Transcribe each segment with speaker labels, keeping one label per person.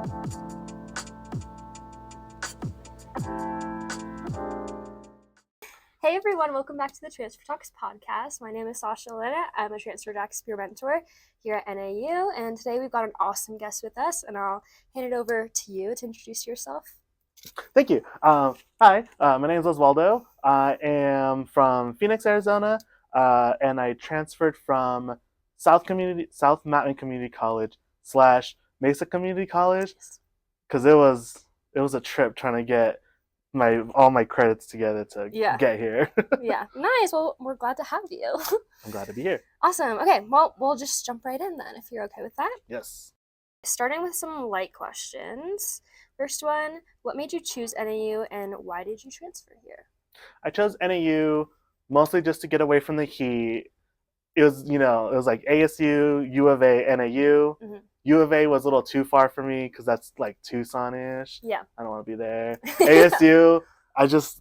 Speaker 1: Hey everyone, welcome back to the Transfer Talks podcast. My name is Sasha Lena. I'm a Transfer Talks peer mentor here at NAU, and today we've got an awesome guest with us, and I'll hand it over to you to introduce yourself.
Speaker 2: Thank you. Hi, my name is Oswaldo. I am from Phoenix, Arizona, and I transferred from South Mountain Community College / Mesa Community College because it was a trip trying to get all my credits together to get here.
Speaker 1: Yeah, nice. Well, we're glad to have you.
Speaker 2: I'm glad to be here.
Speaker 1: Awesome. Okay, well, we'll just jump right in then, if you're okay with that.
Speaker 2: Yes.
Speaker 1: Starting with some light questions. First one, what made you choose NAU and why did you transfer here?
Speaker 2: I chose NAU mostly just to get away from the heat. It was like ASU, U of A, NAU. Mm-hmm. U of A was a little too far for me because that's like Tucson-ish.
Speaker 1: Yeah.
Speaker 2: I don't want to be there. ASU,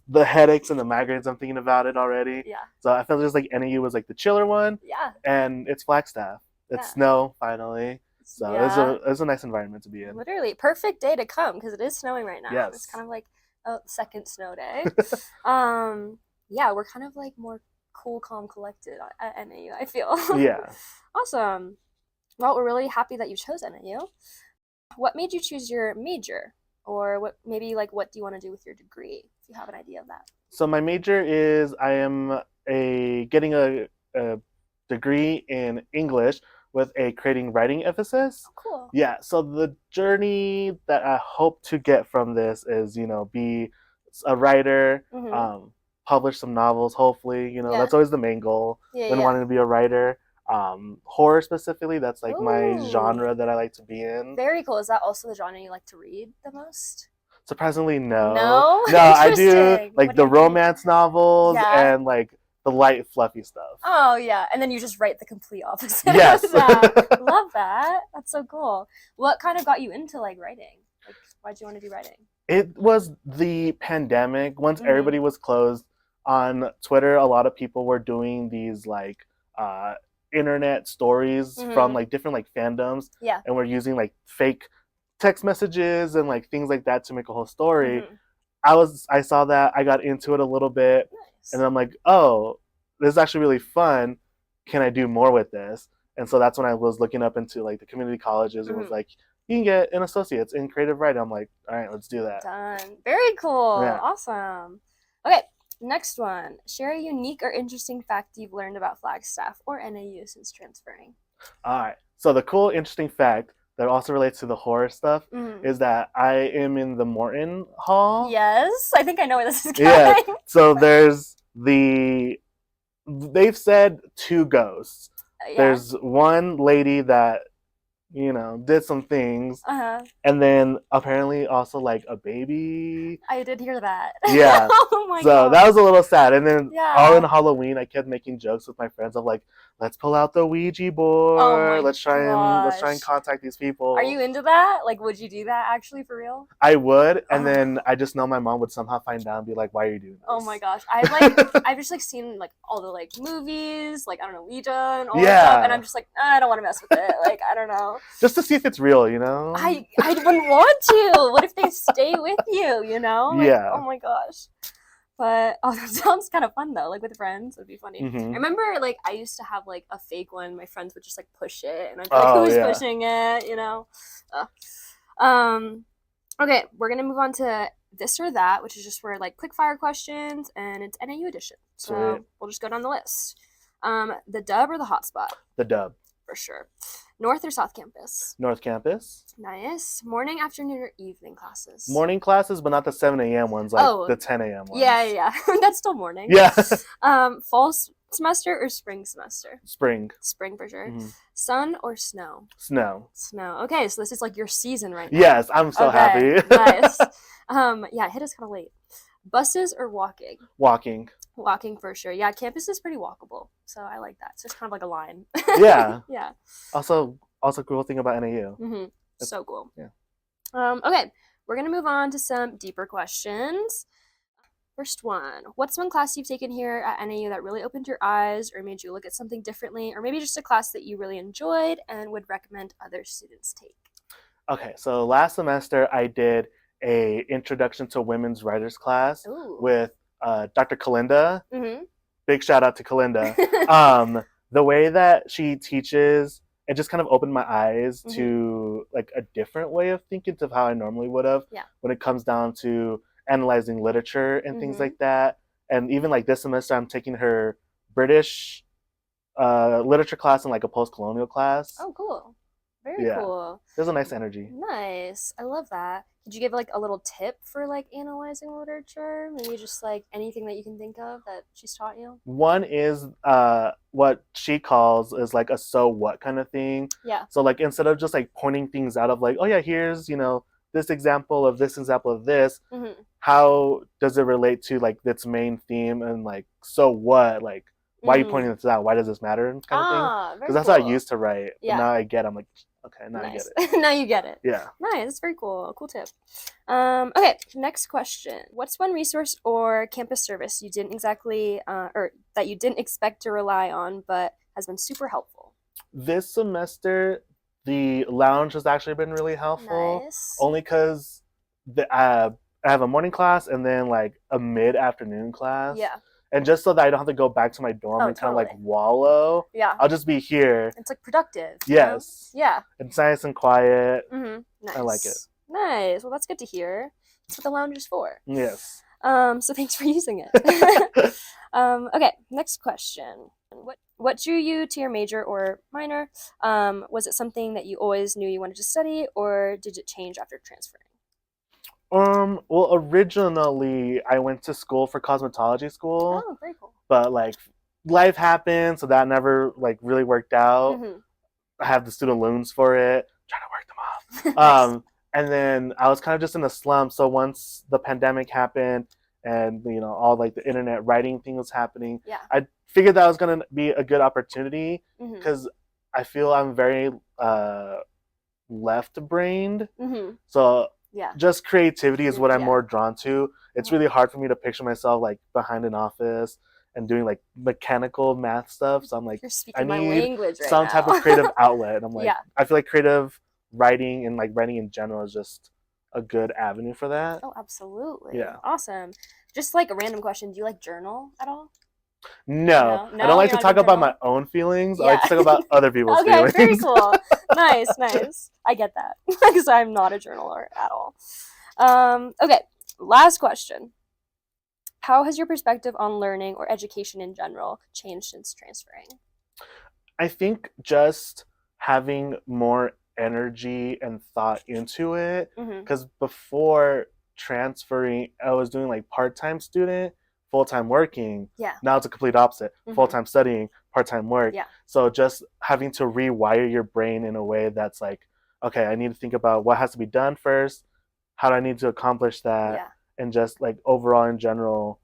Speaker 2: the headaches and the migraines, I'm thinking about it already.
Speaker 1: Yeah.
Speaker 2: So I felt just like NAU was like the chiller one.
Speaker 1: Yeah.
Speaker 2: And it's Flagstaff. It's snow, finally. So it's a nice environment to be in.
Speaker 1: Literally, perfect day to come because it is snowing right now.
Speaker 2: Yes.
Speaker 1: It's kind of like a second snow day. Yeah, we're kind of like more cool, calm, collected at NAU, I feel.
Speaker 2: Yeah.
Speaker 1: Awesome. Well, we're really happy that you chose NAU. What made you choose your major? Or what do you want to do with your degree, if you have an idea of that?
Speaker 2: So my major is I am getting a degree in English with a creating writing emphasis.
Speaker 1: Oh, cool.
Speaker 2: Yeah, so the journey that I hope to get from this is, be a writer, mm-hmm. Publish some novels, hopefully. That's always the main goal when wanting to be a writer. Horror specifically, that's like my genre that I like to be in.
Speaker 1: Very cool. Is that also the genre you like to read the most?
Speaker 2: Surprisingly, no.
Speaker 1: No,
Speaker 2: I do like the romance novels and like the light, fluffy stuff.
Speaker 1: Oh yeah, and then you just write the complete opposite.
Speaker 2: Yes.
Speaker 1: Of that. Love that. That's so cool. What kind of got you into like writing? Like, why'd you want to do writing?
Speaker 2: It was the pandemic. Once mm-hmm. everybody was closed, on Twitter, a lot of people were doing these like internet stories mm-hmm. from like different like fandoms.
Speaker 1: Yeah.
Speaker 2: And we're using like fake text messages and like things like that to make a whole story. Mm-hmm. I saw that, I got into it a little bit. Nice. And then I'm like, oh, this is actually really fun. Can I do more with this? And so that's when I was looking up into like the community colleges and mm-hmm. was like, you can get an associate's in creative writing. I'm like, all right, let's do that.
Speaker 1: Done. Very cool.
Speaker 2: Yeah.
Speaker 1: Awesome. Okay. Next one. Share a unique or interesting fact you've learned about Flagstaff or NAU since transferring.
Speaker 2: All right. So the cool, interesting fact that also relates to the horror stuff mm-hmm. is that I am in the Morton Hall.
Speaker 1: Yes. I think I know where this is going.
Speaker 2: Yeah. So they've said 2 ghosts. Yeah. There's one lady that, did some things.
Speaker 1: Uh-huh.
Speaker 2: And then apparently also like a baby.
Speaker 1: I did hear that.
Speaker 2: Yeah.
Speaker 1: Oh my God.
Speaker 2: So that was a little sad. And then all in Halloween, I kept making jokes with my friends of like, let's pull out the Ouija board.
Speaker 1: Oh
Speaker 2: let's try and contact these people.
Speaker 1: Are you into that? Like, would you do that actually for real?
Speaker 2: I would, and then I just know my mom would somehow find out and be like, "Why are you doing this?"
Speaker 1: Oh my gosh, I've just like seen like all the like movies, like I don't know, Ouija and all that stuff, and I'm just like, I don't want to mess with it. Like I don't know.
Speaker 2: Just to see if it's real,
Speaker 1: I wouldn't want to. What if they stay with you? Like,
Speaker 2: yeah.
Speaker 1: Oh my gosh. But that sounds kind of fun though. Like with friends, it'd be funny. Mm-hmm. I remember like I used to have like a fake one. My friends would just like push it, and I'd be like, "Who's pushing it?" Okay, we're gonna move on to this or that, which is just for like quick fire questions, and it's NAU edition. So we'll just go down the list. The dub or the hotspot?
Speaker 2: The dub.
Speaker 1: For sure. North or South Campus?
Speaker 2: North Campus.
Speaker 1: Nice. Morning, afternoon, or evening classes?
Speaker 2: Morning classes, but not the 7 a.m. ones, like the 10 a.m. ones.
Speaker 1: Yeah. That's still morning.
Speaker 2: Yeah.
Speaker 1: Fall semester or spring semester?
Speaker 2: Spring.
Speaker 1: Spring for sure. Mm-hmm. Sun or snow?
Speaker 2: Snow.
Speaker 1: Okay, so this is like your season right now.
Speaker 2: Yes, I'm so happy.
Speaker 1: Nice. Yeah, it hit us kind of late. Buses or walking?
Speaker 2: Walking.
Speaker 1: Walking for sure. Yeah, campus is pretty walkable, so I like that. So it's kind of like a line.
Speaker 2: Yeah.
Speaker 1: Yeah.
Speaker 2: Also cool thing about NAU.
Speaker 1: Mm-hmm. So cool.
Speaker 2: Yeah.
Speaker 1: Okay, we're gonna move on to some deeper questions. First one, what's one class you've taken here at NAU that really opened your eyes or made you look at something differently, or maybe just a class that you really enjoyed and would recommend other students take?
Speaker 2: Okay, so last semester I did a Introduction to Women's Writers class
Speaker 1: Ooh.
Speaker 2: with Dr. Kalinda.
Speaker 1: Mm-hmm.
Speaker 2: Big shout out to Kalinda. The way that she teaches, it just kind of opened my eyes to like a different way of thinking to how I normally would have when it comes down to analyzing literature and things like that. And even like this semester, I'm taking her British literature class and like a post-colonial class.
Speaker 1: Oh, cool. Very cool.
Speaker 2: There's a nice energy.
Speaker 1: Nice. I love that. Did you give like a little tip for like analyzing literature? Maybe just like anything that you can think of that she's taught you?
Speaker 2: One is what she calls is like a so what kind of thing.
Speaker 1: Yeah.
Speaker 2: So like instead of just like pointing things out of like, oh yeah, here's, this example of this, how does it relate to like its main theme, and like so what, like why are you pointing this out? Why does this matter? Kind of thing. Because that's how I used to write. But now I get, I'm like, okay, now I get it.
Speaker 1: Now you get it.
Speaker 2: Yeah.
Speaker 1: Nice. That's very cool. Cool tip. Okay, next question. What's one resource or campus service you didn't exactly, or that you didn't expect to rely on, but has been super helpful?
Speaker 2: This semester, the lounge has actually been really helpful.
Speaker 1: Nice.
Speaker 2: Only because I have a morning class and then like a mid-afternoon class.
Speaker 1: Yeah.
Speaker 2: And just so that I don't have to go back to my dorm and kind of like wallow.
Speaker 1: Yeah.
Speaker 2: I'll just be here.
Speaker 1: It's like productive.
Speaker 2: Yes.
Speaker 1: Yeah.
Speaker 2: It's nice and quiet.
Speaker 1: Nice.
Speaker 2: I like it.
Speaker 1: Nice. Well, that's good to hear. That's what the lounge is for.
Speaker 2: Yes.
Speaker 1: So thanks for using it. Okay, next question. What drew you to your major or minor? Was it something that you always knew you wanted to study, or did it change after transferring?
Speaker 2: Well, originally I went to school for cosmetology school.
Speaker 1: Oh, very cool.
Speaker 2: But like life happened, so that never like really worked out. I have the student loans for it, trying to work them off.
Speaker 1: Nice.
Speaker 2: And then I was kind of just in a slump. So once the pandemic happened and all like the internet writing thing was happening, I figured that was gonna be a good opportunity because I feel I'm very left-brained. So just creativity is what I'm more drawn to. It's really hard for me to picture myself like behind an office and doing like mechanical math stuff. So I'm like, I need some type of creative outlet. And I'm like, I feel like creative writing and like writing in general is just a good avenue for that.
Speaker 1: Oh, absolutely.
Speaker 2: Yeah.
Speaker 1: Awesome. Just like a random question, do you like journal at all?
Speaker 2: No, I don't like to talk about my own feelings. I like to talk about other people's feelings.
Speaker 1: Okay, very cool. Nice. I get that because I'm not a journaler at all. Okay, last question. How has your perspective on learning or education in general changed since transferring?
Speaker 2: I think just having more energy and thought into it, because before transferring, I was doing like part-time student, full-time working. Now it's a complete opposite. Full-time studying, part-time work. So just having to rewire your brain in a way that's like, okay, I need to think about what has to be done first, how do I need to accomplish that, and just like overall in general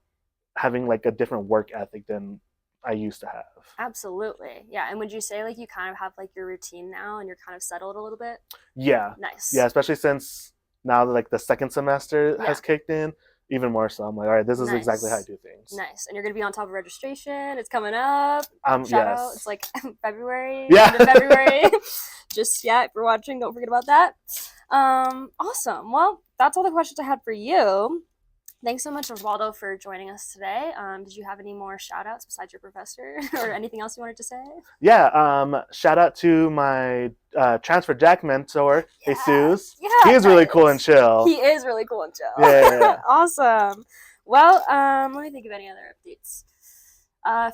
Speaker 2: having like a different work ethic than I used to have.
Speaker 1: Absolutely. Yeah. And would you say like you kind of have like your routine now and you're kind of settled a little bit?
Speaker 2: Yeah.
Speaker 1: Nice.
Speaker 2: Yeah, especially since now like the second semester has kicked in, even more so. I'm like, all right, this is exactly how I do things.
Speaker 1: Nice. And you're going to be on top of registration. It's coming up. Shout out. It's like February.
Speaker 2: Yeah.
Speaker 1: End of February. Just, if you're watching, don't forget about that. Awesome. Well, that's all the questions I had for you. Thanks so much, Oswaldo, for joining us today. Did you have any more shout outs besides your professor or anything else you wanted to say? Yeah,
Speaker 2: shout out to my transfer Jack mentor, Jesus.
Speaker 1: Yeah,
Speaker 2: he is really cool and chill.
Speaker 1: He is really cool and chill.
Speaker 2: Yeah.
Speaker 1: Awesome. Well, let me think of any other updates.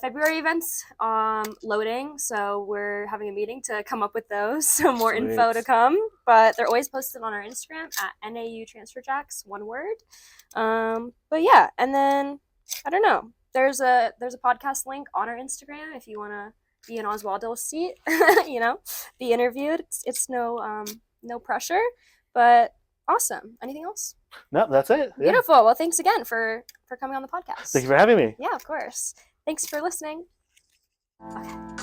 Speaker 1: February events loading, so we're having a meeting to come up with those, so more info to come, but they're always posted on our Instagram at NAU TransferJacks, one word. But yeah, and then I don't know, there's a podcast link on our Instagram if you want to be in Oswaldo's seat, be interviewed. It's no pressure, but awesome. Anything else?
Speaker 2: No, that's it.
Speaker 1: Beautiful. Well, thanks again for coming on the podcast.
Speaker 2: Thank you for having me.
Speaker 1: Yeah, of course. Thanks for listening. Okay.